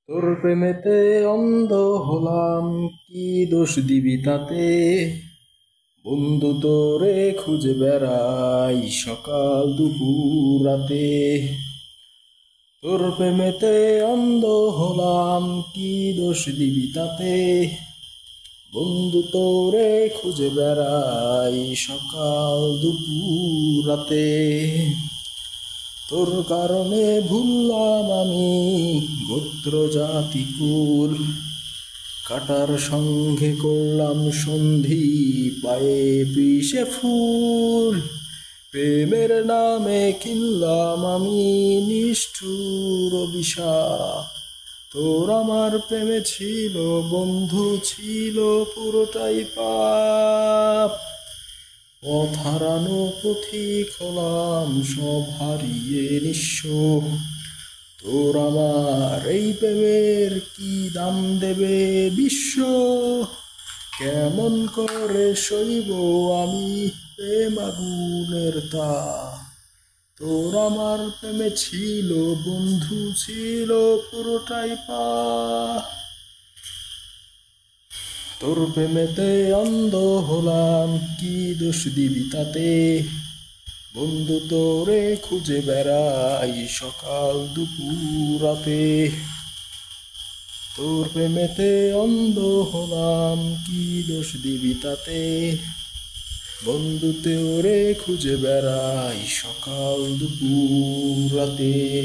তোর প্রেমেতে অন্ধ হলাম, কি দোষ দিবি তাতে? বন্ধু তোরে খুঁজে বেড়াই সকাল দুপুর রাতে। তোর প্রেমেতে অন্ধ হলাম, কি দোষ দিবি তাতে? বন্ধু তোরে খুঁজে বেড়াই সকাল দুপুর রাতে। তোর কারণে ভুললাম আমি গোত্র জাতি কুল, কাটার সঙ্গে করলাম সন্ধি, পায়ে বিষে ফুল। প্রেমের নামে কিনলাম আমি নিষ্ঠুর অভিশাপ। তোর আমার প্রেমে ছিল বন্ধু, ছিল পুরোটাই পাপ। পথ হারানো পথিক হলাম, সব হারিয়ে নিঃস্ব। তোর আমার এই প্রেমের কি দাম দেবে বিশ্ব? কেমন করে সইব আমি প্রেম আগুনের তাপ? তোর আমার প্রেমে ছিল বন্ধু, ছিল পুরোটাই পাপ। তোর প্রেমেতে অন্ধ হলাম, কি দোষ দিবি তাতে? বন্ধু তোরে খুঁজে বেড়াই সকাল দুপুর রাতে। তোর প্রেমেতে অন্ধ হলাম, কি দোষ দিবি তাতে? বন্ধু তোরে খুঁজে বেড়াই সকাল দুপুর রাতে।